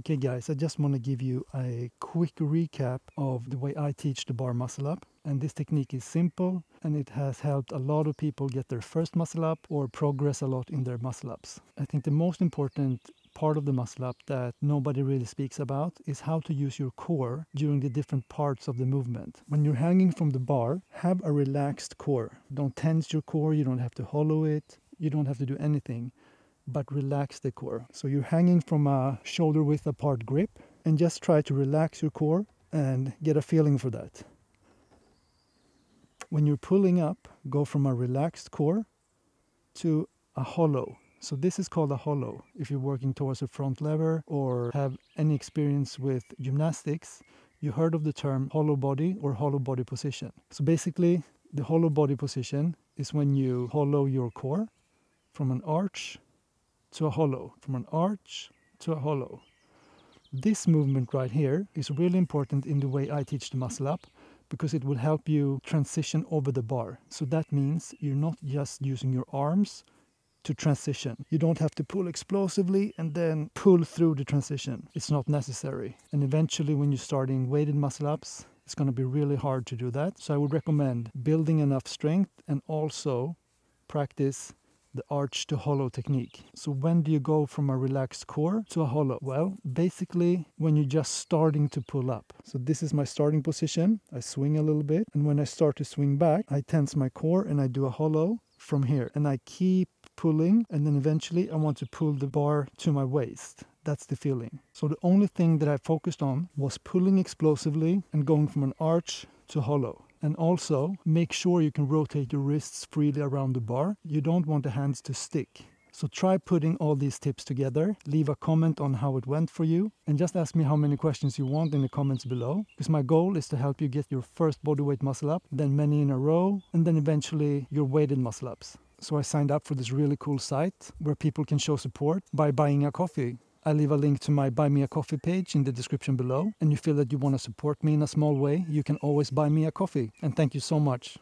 Okay guys, I just want to give you a quick recap of the way I teach the bar muscle up. And this technique is simple and it has helped a lot of people get their first muscle up or progress a lot in their muscle ups. I think the most important part of the muscle up that nobody really speaks about is how to use your core during the different parts of the movement. When you're hanging from the bar, have a relaxed core. Don't tense your core, you don't have to hollow it, you don't have to do anything, but relax the core. So you're hanging from a shoulder width apart grip and just try to relax your core and get a feeling for that. When you're pulling up, go from a relaxed core to a hollow. So this is called a hollow. If you're working towards a front lever or have any experience with gymnastics, you heard of the term hollow body or hollow body position. So basically, the hollow body position is when you hollow your core from an arch to a hollow, from an arch to a hollow. This movement right here is really important in the way I teach the muscle up because it will help you transition over the bar. So that means you're not just using your arms to transition. You don't have to pull explosively and then pull through the transition. It's not necessary. And eventually when you're starting weighted muscle ups, it's going to be really hard to do that. So I would recommend building enough strength and also practice the arch to hollow technique. So when do you go from a relaxed core to a hollow? Well, basically when you're just starting to pull up. So this is my starting position. I swing a little bit, and when I start to swing back, I tense my core and I do a hollow from here. And I keep pulling, and then eventually I want to pull the bar to my waist. That's the feeling. So the only thing that I focused on was pulling explosively and going from an arch to hollow. And also make sure you can rotate your wrists freely around the bar. You don't want the hands to stick. So try putting all these tips together. Leave a comment on how it went for you. And just ask me how many questions you want in the comments below. Because my goal is to help you get your first bodyweight muscle up, then many in a row, and then eventually your weighted muscle ups. So I signed up for this really cool site where people can show support by buying a coffee. I leave a link to my Buy Me a Coffee page in the description below. And you feel that you want to support me in a small way, you can always buy me a coffee. And thank you so much.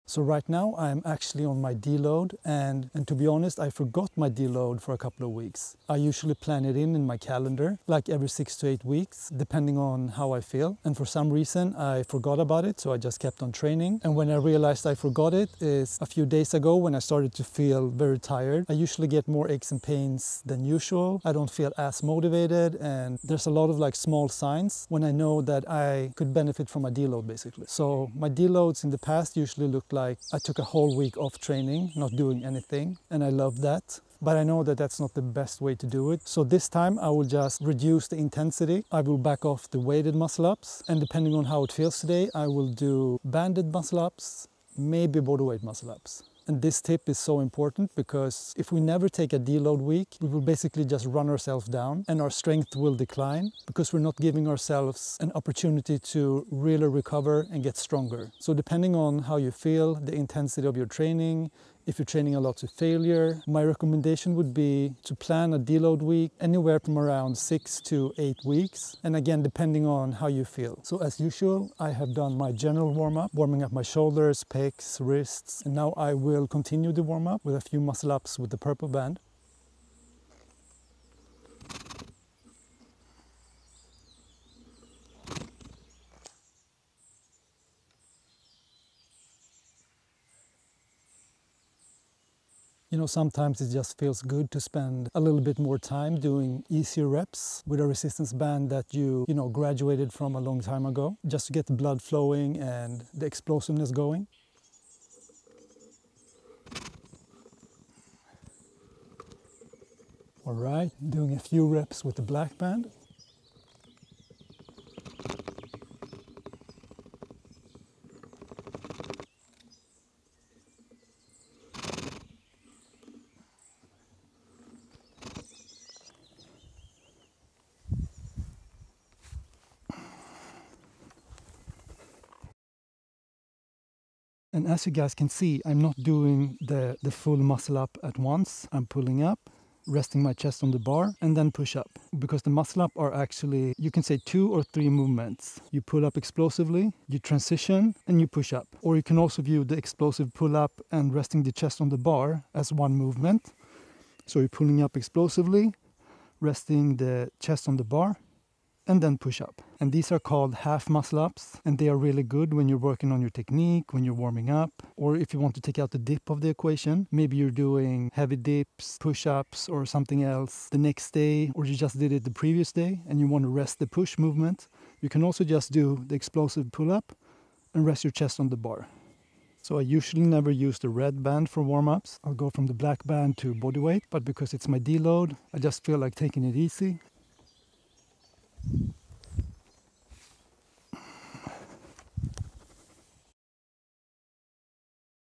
So right now I'm actually on my deload, and to be honest, I forgot my deload for a couple of weeks. I usually plan it in my calendar, like every 6 to 8 weeks, depending on how I feel. And for some reason I forgot about it, so I just kept on training. And when I realized I forgot it is a few days ago when I started to feel very tired. I usually get more aches and pains than usual. I don't feel as motivated, and there's a lot of like small signs when I know that I could benefit from a deload basically. So my deloads in the past usually looked like I took a whole week off training, not doing anything, and I love that. But I know that that's not the best way to do it. So this time I will just reduce the intensity. I will back off the weighted muscle ups, and depending on how it feels today, I will do banded muscle ups, maybe bodyweight muscle ups. And this tip is so important because if we never take a deload week, we will basically just run ourselves down and our strength will decline because we're not giving ourselves an opportunity to really recover and get stronger. So depending on how you feel, the intensity of your training, if you're training a lot to failure, my recommendation would be to plan a deload week anywhere from around 6 to 8 weeks. And again, depending on how you feel. So as usual, I have done my general warm-up, warming up my shoulders, pecs, wrists. And now I will continue the warm-up with a few muscle ups with the purple band. You know, sometimes it just feels good to spend a little bit more time doing easier reps with a resistance band that you graduated from a long time ago, just to get the blood flowing and the explosiveness going. All right, doing a few reps with the black band. And as you guys can see, I'm not doing the full muscle up at once. I'm pulling up, resting my chest on the bar, and then push up. Because the muscle up are actually, you can say 2 or 3 movements. You pull up explosively, you transition, and you push up. Or you can also view the explosive pull up and resting the chest on the bar as one movement. So you're pulling up explosively, resting the chest on the bar, and then push up. And these are called half muscle ups, and they are really good when you're working on your technique, when you're warming up, or if you want to take out the dip of the equation. Maybe you're doing heavy dips, push-ups, or something else the next day, or you just did it the previous day and you want to rest the push movement. You can also just do the explosive pull-up and rest your chest on the bar. So I usually never use the red band for warm-ups. I'll go from the black band to body weight, but because it's my deload, I just feel like taking it easy.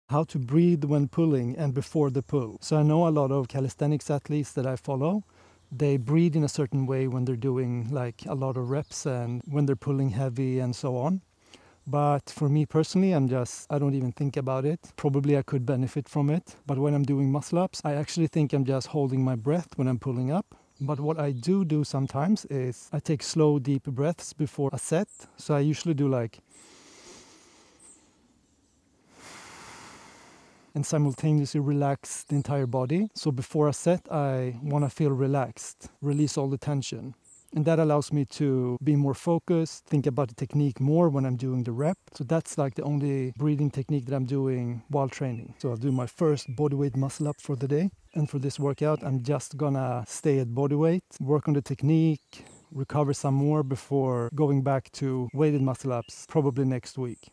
How to breathe when pulling and before the pull. So I know a lot of calisthenics athletes that I follow. They breathe in a certain way when they're doing like a lot of reps and when they're pulling heavy and so on. But for me personally, I don't even think about it. Probably I could benefit from it. But when I'm doing muscle ups, I actually think I'm just holding my breath when I'm pulling up. But what I do sometimes is I take slow, deep breaths before a set. So I usually do like, and simultaneously relax the entire body. So before a set, I want to feel relaxed, release all the tension. And that allows me to be more focused, think about the technique more when I'm doing the rep. So that's like the only breathing technique that I'm doing while training. So I'll do my first bodyweight muscle up for the day. And for this workout, I'm just gonna stay at bodyweight, work on the technique, recover some more before going back to weighted muscle ups, probably next week.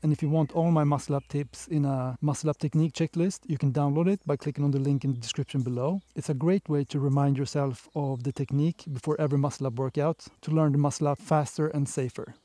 And if you want all my muscle up tips in a muscle up technique checklist, you can download it by clicking on the link in the description below. It's a great way to remind yourself of the technique before every muscle up workout to learn the muscle up faster and safer.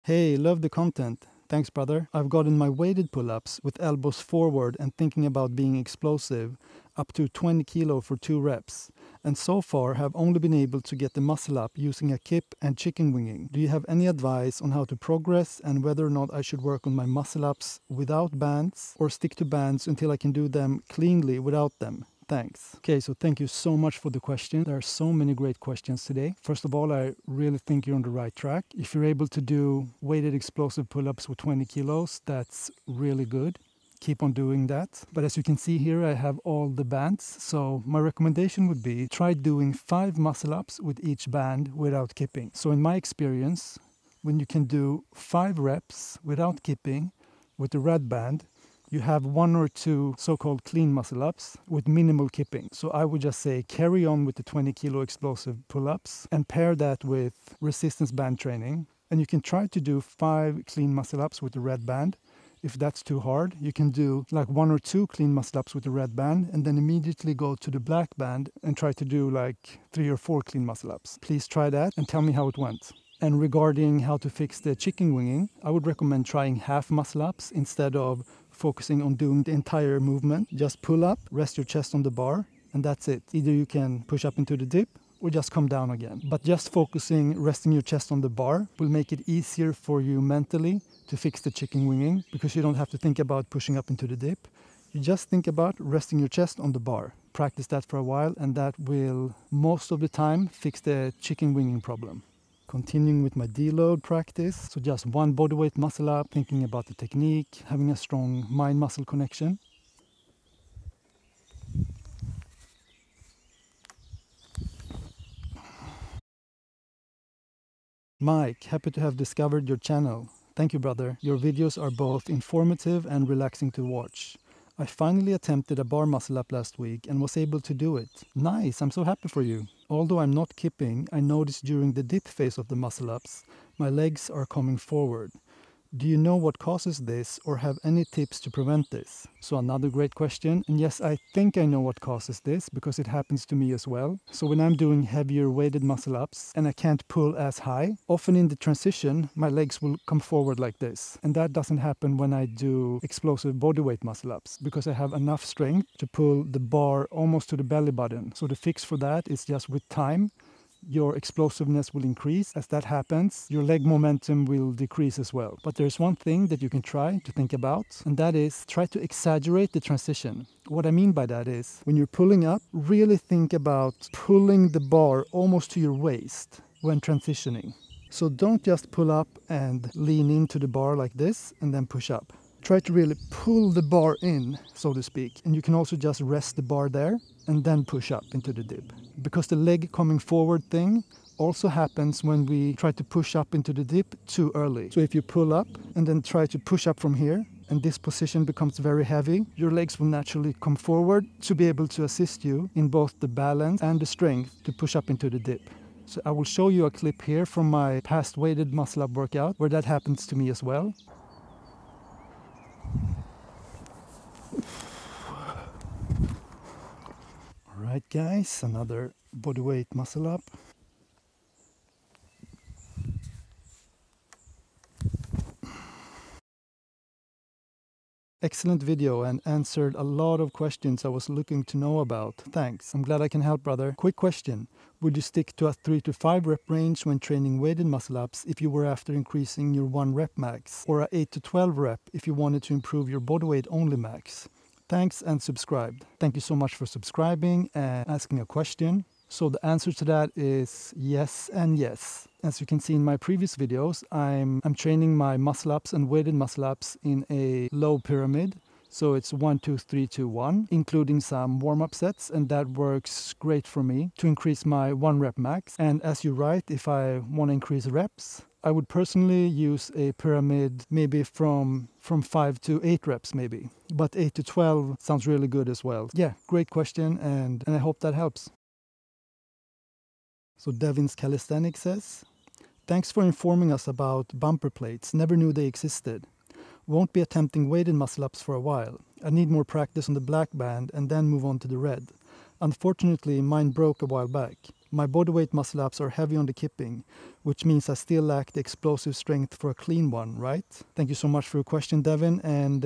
Hey, love the content. Thanks, brother. I've gotten my weighted pull-ups with elbows forward and thinking about being explosive up to 20 kilo for 2 reps. And so far have only been able to get the muscle up using a kip and chicken winging. Do you have any advice on how to progress and whether or not I should work on my muscle ups without bands or stick to bands until I can do them cleanly without them? Thanks. Okay, so thank you so much for the question. There are so many great questions today. First of all, I really think you're on the right track. If you're able to do weighted explosive pull-ups with 20 kilos, that's really good. Keep on doing that. But as you can see here, I have all the bands. So my recommendation would be try doing 5 muscle ups with each band without kipping. So in my experience, when you can do 5 reps without kipping with the red band, you have 1 or 2 so-called clean muscle ups with minimal kipping. So I would just say carry on with the 20 kilo explosive pull-ups and pair that with resistance band training. And you can try to do 5 clean muscle ups with the red band. If that's too hard, you can do like 1 or 2 clean muscle ups with the red band and then immediately go to the black band and try to do like 3 or 4 clean muscle ups. Please try that and tell me how it went. And regarding how to fix the chicken winging, I would recommend trying half muscle ups instead of focusing on doing the entire movement. Just pull up, rest your chest on the bar, and that's it. Either you can push up into the dip or just come down again. But just focusing, resting your chest on the bar will make it easier for you mentally to fix the chicken winging because you don't have to think about pushing up into the dip. You just think about resting your chest on the bar. Practice that for a while and that will most of the time fix the chicken winging problem. Continuing with my deload practice, so just 1 bodyweight muscle up, thinking about the technique, having a strong mind-muscle connection. Mike, happy to have discovered your channel. Thank you, brother. Your videos are both informative and relaxing to watch. I finally attempted a bar muscle up last week and was able to do it. Nice, I'm so happy for you. Although I'm not kipping, I noticed during the dip phase of the muscle ups, my legs are coming forward. Do you know what causes this or have any tips to prevent this? So another great question. And yes, I think I know what causes this because it happens to me as well. So when I'm doing heavier weighted muscle ups and I can't pull as high, often in the transition, my legs will come forward like this. And that doesn't happen when I do explosive bodyweight muscle ups because I have enough strength to pull the bar almost to the belly button. So the fix for that is just with time, your explosiveness will increase. As that happens, your leg momentum will decrease as well. But there's one thing that you can try to think about, and that is try to exaggerate the transition. What I mean by that is when you're pulling up, really think about pulling the bar almost to your waist when transitioning. So don't just pull up and lean into the bar like this and then push up. Try to really pull the bar in, so to speak. And you can also just rest the bar there and then push up into the dip. Because the leg coming forward thing also happens when we try to push up into the dip too early. So if you pull up and then try to push up from here, and this position becomes very heavy, your legs will naturally come forward to be able to assist you in both the balance and the strength to push up into the dip. So I will show you a clip here from my past weighted muscle up workout where that happens to me as well. Alright guys, another bodyweight muscle up. Excellent video and answered a lot of questions I was looking to know about. Thanks. I'm glad I can help, brother. Quick question. Would you stick to a 3 to 5 rep range when training weighted muscle ups if you were after increasing your 1 rep max? Or a 8 to 12 rep if you wanted to improve your bodyweight only max? Thanks and subscribed. Thank you so much for subscribing and asking a question. So the answer to that is yes and yes. As you can see in my previous videos, I'm training my muscle ups and weighted muscle ups in a low pyramid. So it's 1, 2, 3, 2, 1, including some warm-up sets, and that works great for me to increase my 1 rep max. And as you're right, if I want to increase reps, I would personally use a pyramid maybe from 5 to 8 reps maybe. But 8 to 12 sounds really good as well. Yeah, great question, and I hope that helps. So Devin's Calisthenics says, thanks for informing us about bumper plates. Never knew they existed. Won't be attempting weighted muscle ups for a while. I need more practice on the black band and then move on to the red. Unfortunately, mine broke a while back. My bodyweight muscle ups are heavy on the kipping, which means I still lack the explosive strength for a clean one, right? Thank you so much for your question, Devin. And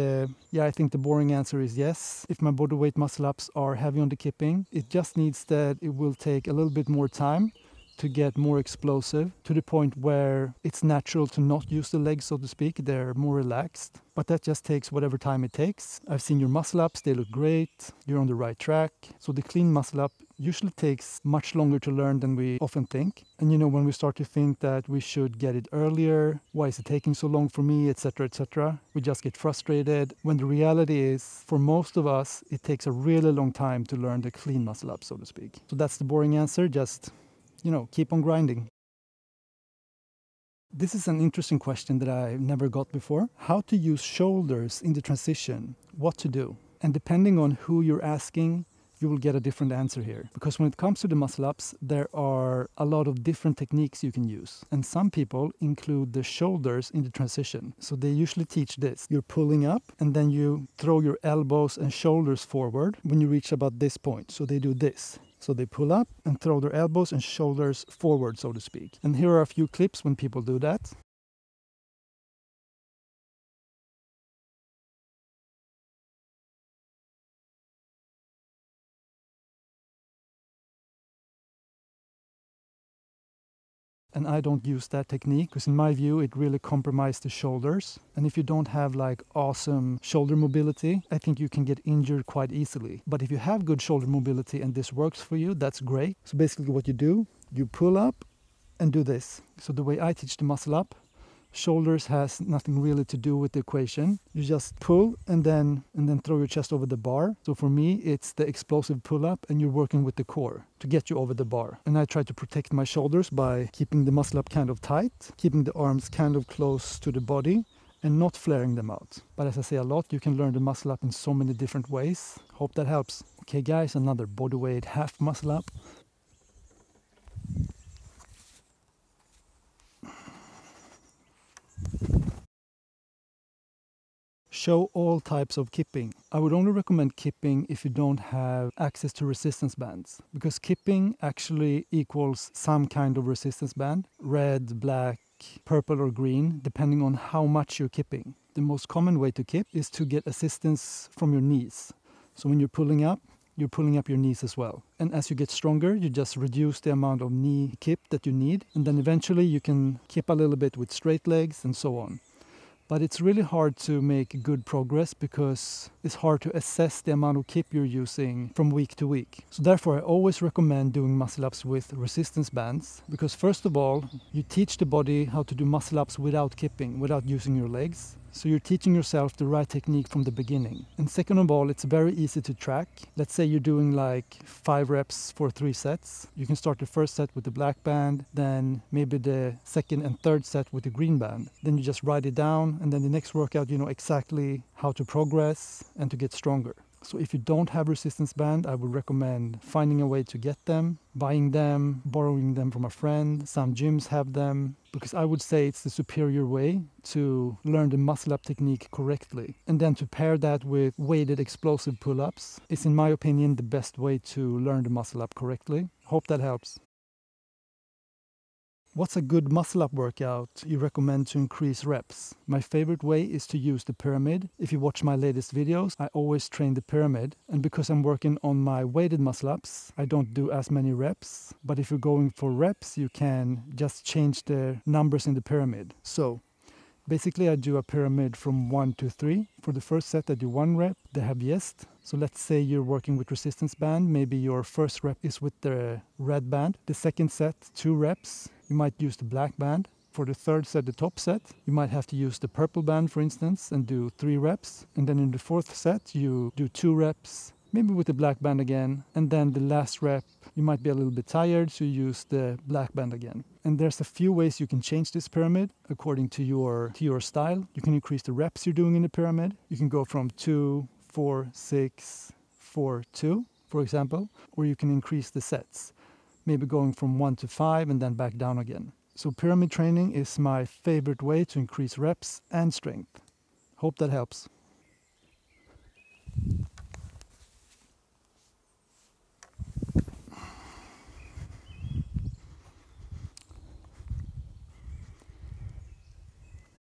yeah, I think the boring answer is yes. If my bodyweight muscle ups are heavy on the kipping, it just needs that it will take a little bit more time to get more explosive, to the point where it's natural to not use the legs, so to speak. They're more relaxed, but that just takes whatever time it takes. I've seen your muscle ups, they look great, you're on the right track. So the clean muscle up usually takes much longer to learn than we often think. And you know, when we start to think that we should get it earlier, why is it taking so long for me, etc., we just get frustrated, when the reality is, for most of us, it takes a really long time to learn the clean muscle up, so to speak. So that's the boring answer, just keep on grinding. This is an interesting question that I never got before. How to use shoulders in the transition, what to do. And depending on who you're asking, you will get a different answer here. Because when it comes to the muscle ups, there are a lot of different techniques you can use. And some people include the shoulders in the transition. So they usually teach this. You're pulling up and then you throw your elbows and shoulders forward when you reach about this point. So they do this. So they pull up and throw their elbows and shoulders forward, so to speak. And here are a few clips when people do that. And I don't use that technique because in my view it really compromises the shoulders. And if you don't have like awesome shoulder mobility, I think you can get injured quite easily. But if you have good shoulder mobility and this works for you, that's great. So basically what you do, you pull up and do this. So the way I teach the muscle up, shoulders has nothing really to do with the equation. You just pull and then throw your chest over the bar. So for me, it's the explosive pull up and you're working with the core to get you over the bar. And I try to protect my shoulders by keeping the muscle up kind of tight, keeping the arms kind of close to the body and not flaring them out. But as I say a lot, you can learn the muscle up in so many different ways. Hope that helps. Okay guys, another bodyweight half muscle up. Show all types of kipping. I would only recommend kipping if you don't have access to resistance bands, because kipping actually equals some kind of resistance band, red, black, purple or green, depending on how much you're kipping. The most common way to kip is to get assistance from your knees. So when you're pulling up your knees as well. And as you get stronger, you just reduce the amount of knee kip that you need, and then eventually you can kip a little bit with straight legs and so on. But it's really hard to make good progress because it's hard to assess the amount of kip you're using from week to week. So therefore I always recommend doing muscle ups with resistance bands, because first of all, you teach the body how to do muscle ups without kipping, without using your legs. So you're teaching yourself the right technique from the beginning. And second of all, it's very easy to track. Let's say you're doing like 5 reps for 3 sets. You can start the first set with the black band, then maybe the second and third set with the green band. Then you just write it down, and then the next workout you know exactly how to progress and to get stronger. So if you don't have resistance band, I would recommend finding a way to get them, buying them, borrowing them from a friend. Some gyms have them, because I would say it's the superior way to learn the muscle up technique correctly. And then to pair that with weighted explosive pull-ups is, in my opinion, the best way to learn the muscle up correctly. Hope that helps. What's a good muscle up workout you recommend to increase reps? My favorite way is to use the pyramid. If you watch my latest videos, I always train the pyramid. And because I'm working on my weighted muscle ups, I don't do as many reps. But if you're going for reps, you can just change the numbers in the pyramid. So basically, I do a pyramid from 1 to 3. For the first set, I do 1 rep, the heaviest. So let's say you're working with resistance band. Maybe your first rep is with the red band. The second set, 2 reps. You might use the black band. For the third set, the top set, you might have to use the purple band, for instance, and do 3 reps. And then in the fourth set, you do 2 reps, maybe with the black band again. And then the last rep, you might be a little bit tired, so you use the black band again. And there's a few ways you can change this pyramid according to your style. You can increase the reps you're doing in the pyramid. You can go from 2, 4, 6, 4, 2, for example, or you can increase the sets, maybe going from 1 to 5 and then back down again. So pyramid training is my favorite way to increase reps and strength. Hope that helps.